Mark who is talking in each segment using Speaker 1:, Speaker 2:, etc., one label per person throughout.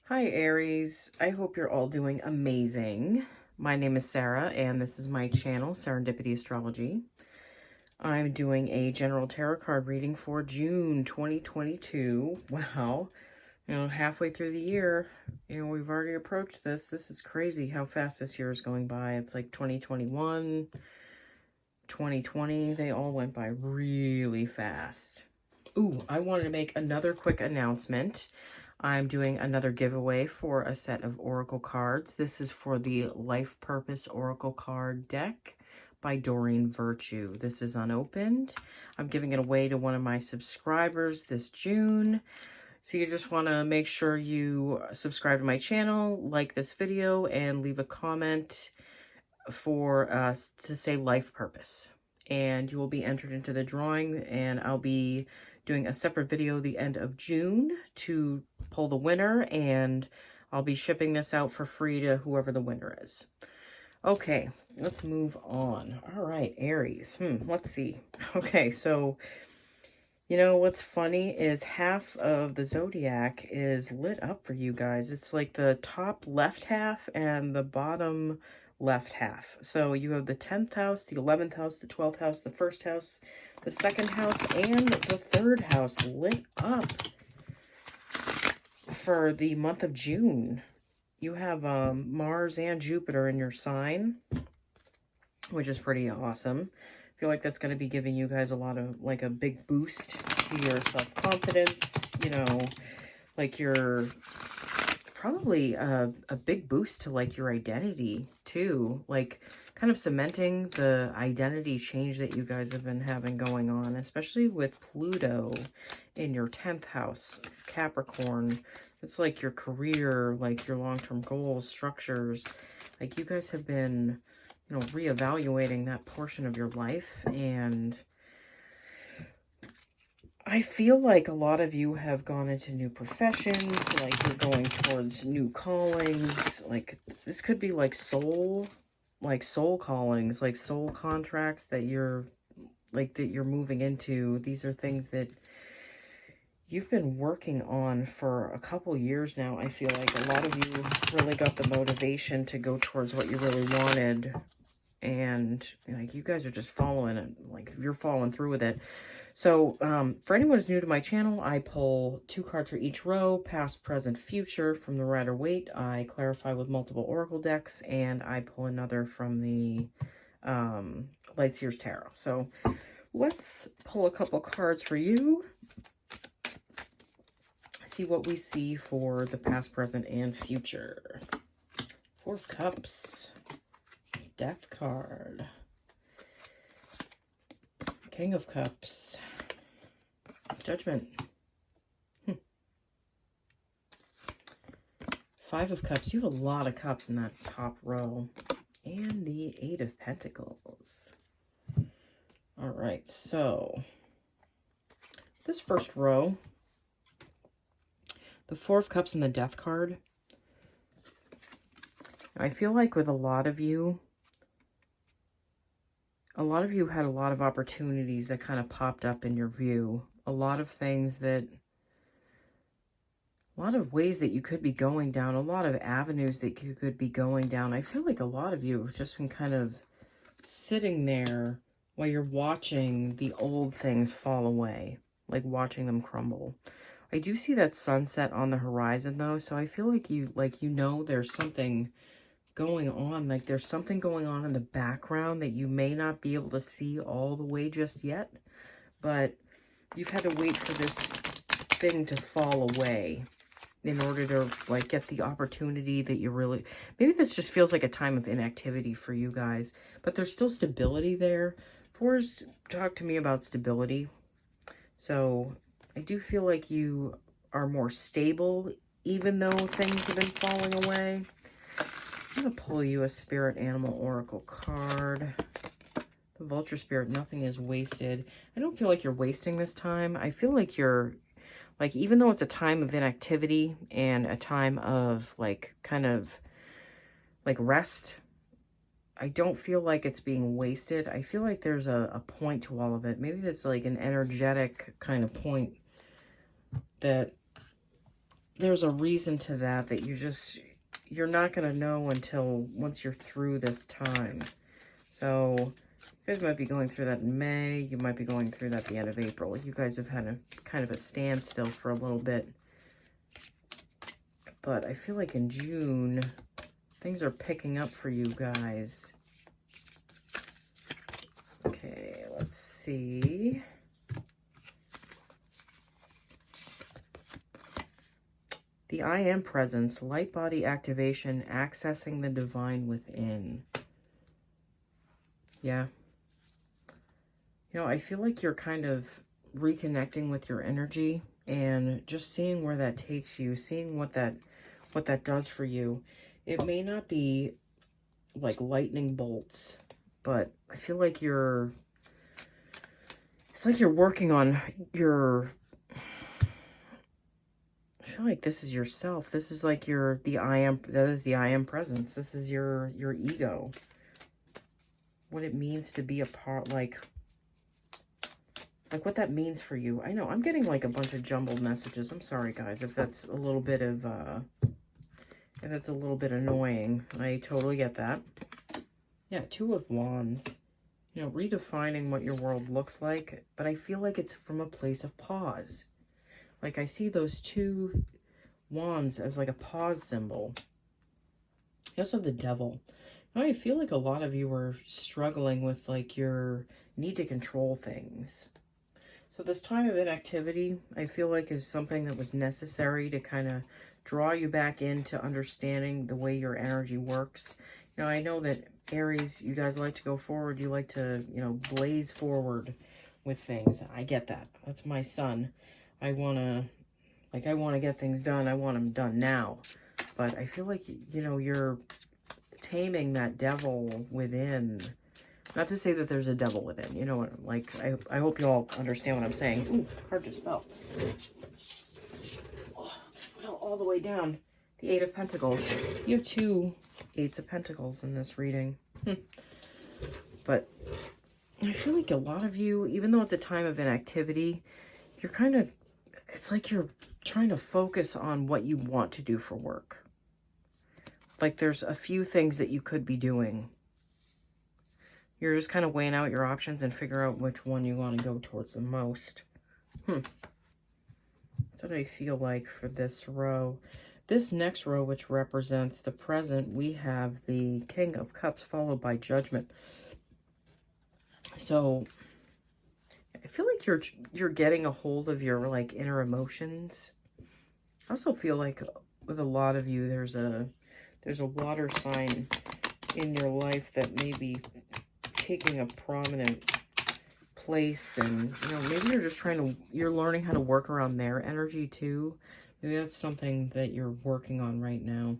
Speaker 1: Hi Aries, I hope you're all doing amazing. My name is Sarah and this is my channel, Serendipity Astrology. I'm doing a general tarot card reading for June 2022. Wow, halfway through the year, we've already approached this. This is crazy how fast this year is going by. It's like 2021, 2020, they all went by really fast. Ooh, I wanted to make another quick announcement. I'm doing another giveaway for a set of Oracle cards. This is for the Life Purpose Oracle card deck by Doreen Virtue. This is unopened. I'm giving it away to one of my subscribers this June. So you just want to make sure you subscribe to my channel, like this video, and leave a comment for us to say Life Purpose. And you will be entered into the drawing, and I'll be doing a separate video the end of June to pull the winner, and I'll be shipping this out for free to whoever the winner is. Okay, let's move on. All right, Aries. Let's see. Okay, so what's funny is half of the zodiac is lit up for you guys. It's like the top left half and the bottom left half. So you have the 10th house, the 11th house, the 12th house, the first house, the second house, and the third house lit up for the month of June. You have Mars and Jupiter in your sign, which is pretty awesome. I feel like that's going to be giving you guys a lot of, like, a big boost to your self-confidence, like your, probably a big boost to, like, your identity, too. Like, kind of cementing the identity change that you guys have been having going on, especially with Pluto in your 10th house, Capricorn. It's like your career, like your long-term goals, structures. Like, you guys have been reevaluating that portion of your life, and I feel like a lot of you have gone into new professions, like you're going towards new callings. Like, this could be like soul callings, like soul contracts that you're moving into. These are things that you've been working on for a couple years now. I feel like a lot of you really got the motivation to go towards what you really wanted, and like you guys are just following it, like you're following through with it. So for anyone who's new to my channel, I pull 2 cards for each row, past, present, future, from the Rider Waite. I clarify with multiple oracle decks, and I pull another from the Lightseers Tarot. So let's pull a couple cards for you, see what we see for the past, present, and future. 4 of Cups, Death card, King of Cups, Judgment, 5 of Cups. You have a lot of cups in that top row, and the 8 of Pentacles. All right, so this first row, the 4 of Cups and the Death card. I feel like with a lot of you had a lot of opportunities that kind of popped up in your view. A lot of things that, a lot of ways that you could be going down, a lot of avenues that you could be going down. I feel like a lot of you have just been kind of sitting there while you're watching the old things fall away, like watching them crumble. I do see that sunset on the horizon though, so I feel like there's something going on, like there's something going on in the background that you may not be able to see all the way just yet, but you've had to wait for this thing to fall away in order to like get the opportunity that you really, maybe this just feels like a time of inactivity for you guys, but there's still stability there. Fours talk to me about stability, so I do feel like you are more stable even though things have been falling away. I'm going to pull you a Spirit Animal Oracle card. The Vulture Spirit, nothing is wasted. I don't feel like you're wasting this time. I feel like you're, like, even though it's a time of inactivity and a time of, like, kind of, like, rest, I don't feel like it's being wasted. I feel like there's a point to all of it. Maybe it's, like, an energetic kind of point that there's a reason to that, that you're not going to know until once you're through this time. So you guys might be going through that in May. You might be going through that at the end of April. You guys have had a kind of a standstill for a little bit. But I feel like in June, things are picking up for you guys. Okay, let's see. The I Am Presence, light body activation, accessing the divine within. Yeah. You know, I feel like you're kind of reconnecting with your energy and just seeing where that takes you, seeing what that does for you. It may not be like lightning bolts, but I feel like it's like you're working on your, I feel like this is yourself. This is like that is the I Am Presence. This is your ego. What it means to be a part, like what that means for you. I know, I'm getting like a bunch of jumbled messages. I'm sorry, guys, if that's a little bit of, if that's a little bit annoying. I totally get that. Yeah, Two of Wands. You know, redefining what your world looks like, but I feel like it's from a place of pause. Like, I see those two wands as like a pause symbol. You also have the Devil. Now, I feel like a lot of you are struggling with like your need to control things. So this time of inactivity, I feel like is something that was necessary to kind of draw you back into understanding the way your energy works. You know, I know that Aries, you guys like to go forward. You like to, you know, blaze forward with things. I get that. That's my son. I want to get things done. I want them done now. But I feel like, you know, you're taming that devil within. Not to say that there's a devil within, you know what, like, I hope you all understand what I'm saying. Ooh, card just fell. Oh, fell all the way down. The Eight of Pentacles. You have two Eights of Pentacles in this reading. But I feel like a lot of you, even though it's a time of inactivity, you're kind of, it's like you're trying to focus on what you want to do for work. Like there's a few things that you could be doing. You're just kind of weighing out your options and figure out which one you want to go towards the most. That's what I feel like for this row. This next row, which represents the present, we have the King of Cups followed by Judgment. So I feel like you're getting a hold of your like inner emotions. I also feel like with a lot of you, there's a water sign in your life that may be taking a prominent place, and you know, maybe you're just you're learning how to work around their energy too. Maybe that's something that you're working on right now.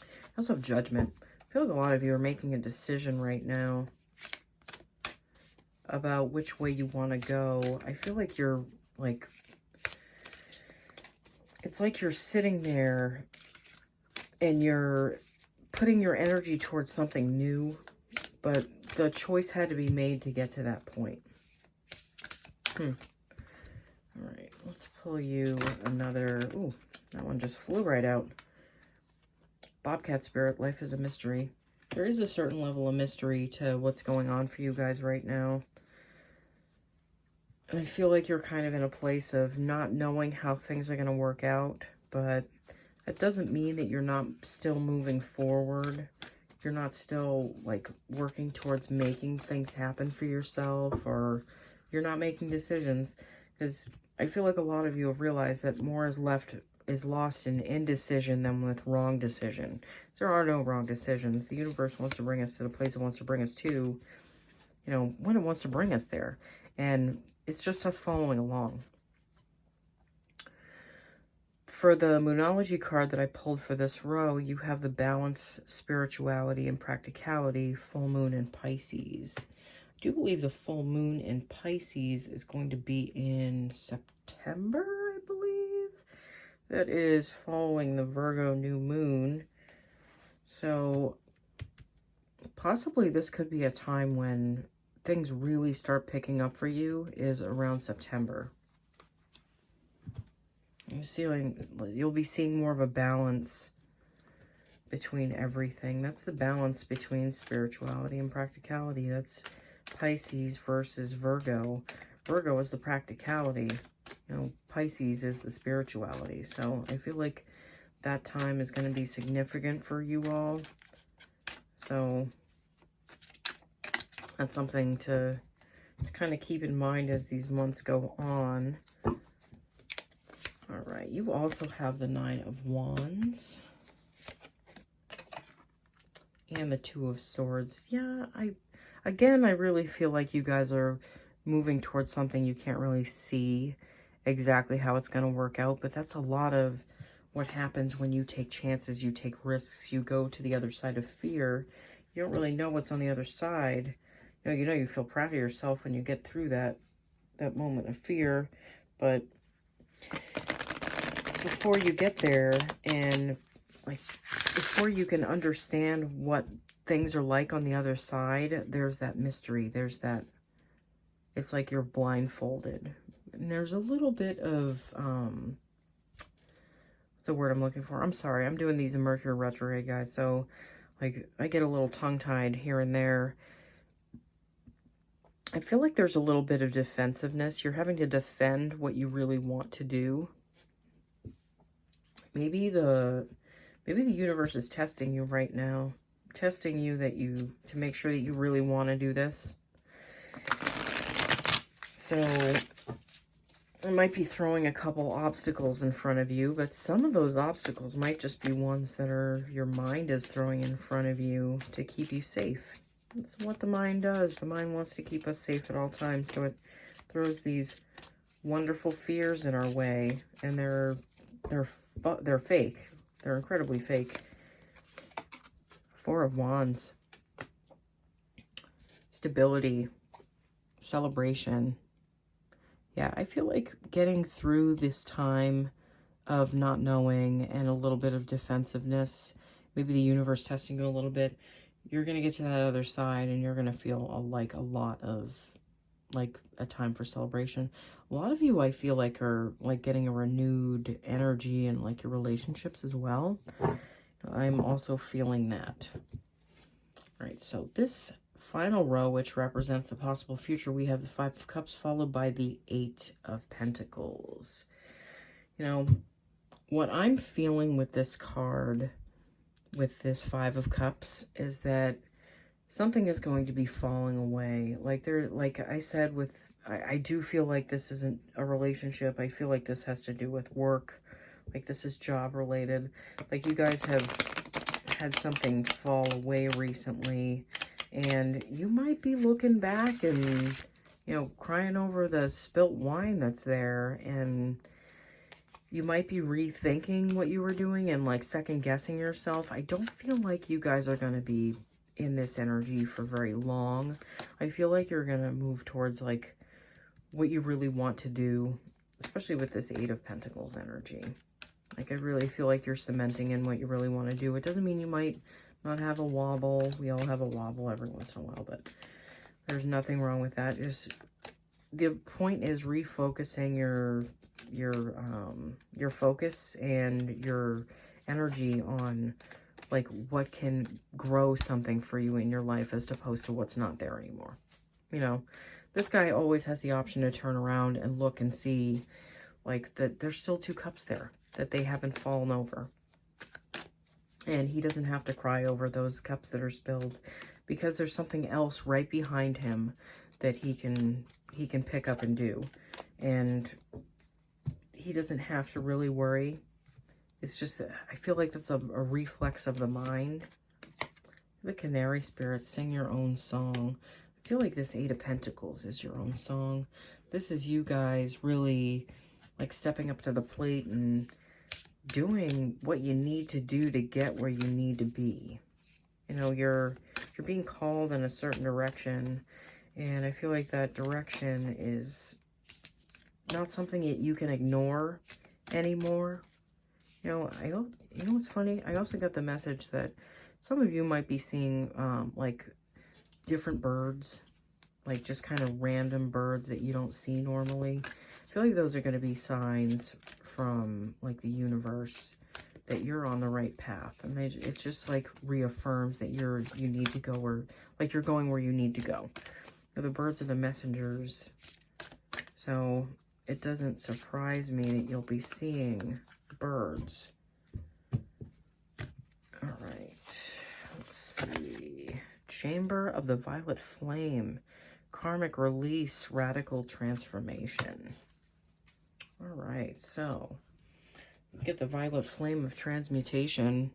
Speaker 1: I also have Judgment. I feel like a lot of you are making a decision right now about which way you want to go. I feel like you're like, it's like you're sitting there and you're putting your energy towards something new, but the choice had to be made to get to that point. All right, let's pull you another. Ooh, that one just flew right out. Bobcat Spirit, life is a mystery. There is a certain level of mystery to what's going on for you guys right now. And I feel like you're kind of in a place of not knowing how things are going to work out, but that doesn't mean that you're not still moving forward. You're not still like working towards making things happen for yourself, or you're not making decisions, because I feel like a lot of you have realized that more is lost in indecision than with wrong decision. There are no wrong decisions. The universe wants to bring us to the place it wants to bring us to, you know, when it wants to bring us there. And it's just us following along. For the Moonology card that I pulled for this row, you have the Balance, Spirituality, and Practicality, Full Moon in Pisces. I do believe the full moon in Pisces is going to be in September, I believe. That is following the Virgo new moon. So possibly this could be a time when things really start picking up for you, is around September. you'll be seeing more of a balance between everything. That's the balance between spirituality and practicality. That's Pisces versus Virgo. Virgo is the practicality. Pisces is the spirituality. So I feel like that time is going to be significant for you all. So that's something to kind of keep in mind as these months go on. All right, you also have the Nine of Wands and the Two of Swords. Yeah, I really feel like you guys are moving towards something you can't really see exactly how it's going to work out, but that's a lot of what happens when you take chances, you take risks, you go to the other side of fear. You don't really know what's on the other side. You feel proud of yourself when you get through that moment of fear, but before you get there, and like before you can understand what things are like on the other side, there's that mystery. There's that, it's like you're blindfolded. And there's a little bit of, what's the word I'm looking for? I'm sorry, I'm doing these in Mercury retrograde, guys, so like I get a little tongue-tied here and there. I feel like there's a little bit of defensiveness. You're having to defend what you really want to do. Maybe the universe is testing you right now. Testing you to make sure that you really want to do this. So it might be throwing a couple obstacles in front of you, but some of those obstacles might just be ones that your mind is throwing in front of you to keep you safe. That's what the mind does. The mind wants to keep us safe at all times, so it throws these wonderful fears in our way, and they're fake. They're incredibly fake. Four of Wands. Stability. Celebration. Yeah, I feel like getting through this time of not knowing and a little bit of defensiveness, maybe the universe testing you a little bit, you're going to get to that other side and you're going to feel a lot of a time for celebration. A lot of you, I feel like, are like getting a renewed energy in like your relationships as well. I'm also feeling that. All right, so this final row, which represents the possible future, we have the Five of Cups followed by the Eight of Pentacles. What I'm feeling with this card, with this Five of Cups, is that something is going to be falling away. Like I said, I do feel like this isn't a relationship. I feel like this has to do with work. Like this is job related. Like you guys have had something fall away recently, and you might be looking back and, crying over the spilt wine that's there, and you might be rethinking what you were doing and like second guessing yourself. I don't feel like you guys are going to be in this energy for very long. I feel like you're going to move towards like what you really want to do, especially with this Eight of Pentacles energy. Like I really feel like you're cementing in what you really want to do. It doesn't mean you might not have a wobble. We all have a wobble every once in a while, but there's nothing wrong with that. Just the point is refocusing your focus and your energy on like what can grow something for you in your life as opposed to what's not there anymore. This guy always has the option to turn around and look and see like that there's still two cups there, that they haven't fallen over. And he doesn't have to cry over those cups that are spilled, because there's something else right behind him that he can pick up and do. And he doesn't have to really worry. It's just that I feel like that's a reflex of the mind. The Canary Spirits, sing your own song. I feel like this Eight of Pentacles is your own song. This is you guys really like stepping up to the plate and doing what you need to do to get where you need to be. You're being called in a certain direction, and I feel like that direction is not something that you can ignore anymore. What's funny? I also got the message that some of you might be seeing like different birds, like just kind of random birds that you don't see normally. I feel like those are going to be signs from like the universe that you're on the right path. And it just like reaffirms that you need to go where, like you're going where you need to go. The birds are the messengers. So it doesn't surprise me that you'll be seeing birds. All right, let's see. Chamber of the Violet Flame. Karmic release, radical transformation. All right, so get the Violet Flame of transmutation.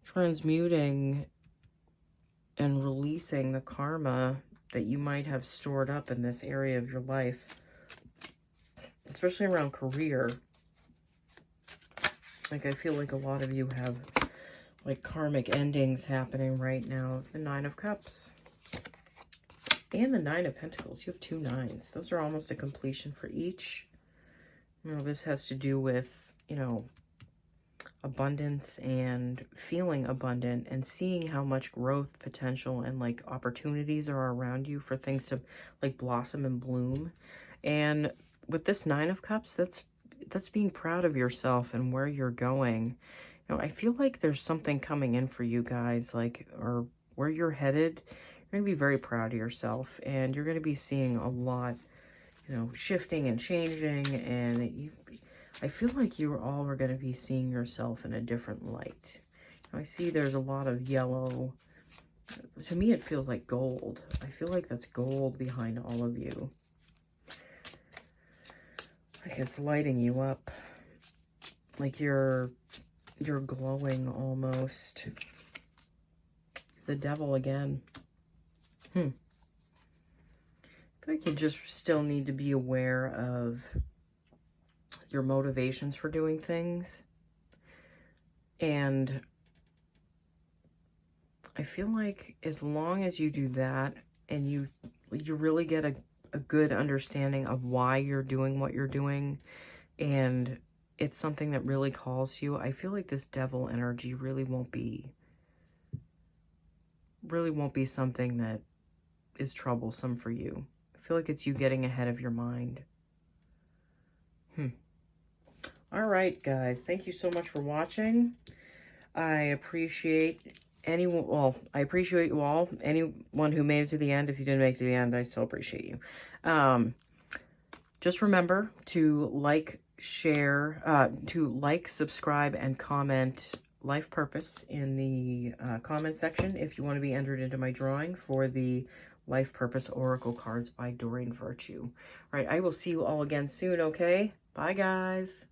Speaker 1: Transmuting and releasing the karma that you might have stored up in this area of your life, especially around career. Like, I feel like a lot of you have like karmic endings happening right now. The Nine of Cups and the Nine of Pentacles. You have 2 nines. Those are almost a completion for each. You know, this has to do with, you know, abundance and feeling abundant and seeing how much growth potential and like opportunities are around you for things to like blossom and bloom. And with this Nine of Cups, that's being proud of yourself and where you're going. You know, I feel like there's something coming in for you guys, like, or where you're headed. You're going to be very proud of yourself, and you're going to be seeing a lot, you know, shifting and changing, and I feel like you all are going to be seeing yourself in a different light. I see there's a lot of yellow. To me, it feels like gold. I feel like that's gold behind all of you. Like it's lighting you up. Like you're glowing almost. The Devil again. I feel like you just still need to be aware of your motivations for doing things. And I feel like as long as you do that and you really get a good understanding of why you're doing what you're doing, and it's something that really calls you, I feel like this Devil energy really won't be something that is troublesome for you. I feel like it's you getting ahead of your mind. All right, guys. Thank you so much for watching. I appreciate I appreciate you all. Anyone who made it to the end. If you didn't make it to the end, I still appreciate you. Just remember to like, share, subscribe, and comment life purpose in the comment section if you want to be entered into my drawing for the Life Purpose Oracle cards by Doreen Virtue. All right, I will see you all again soon, okay? Bye, guys.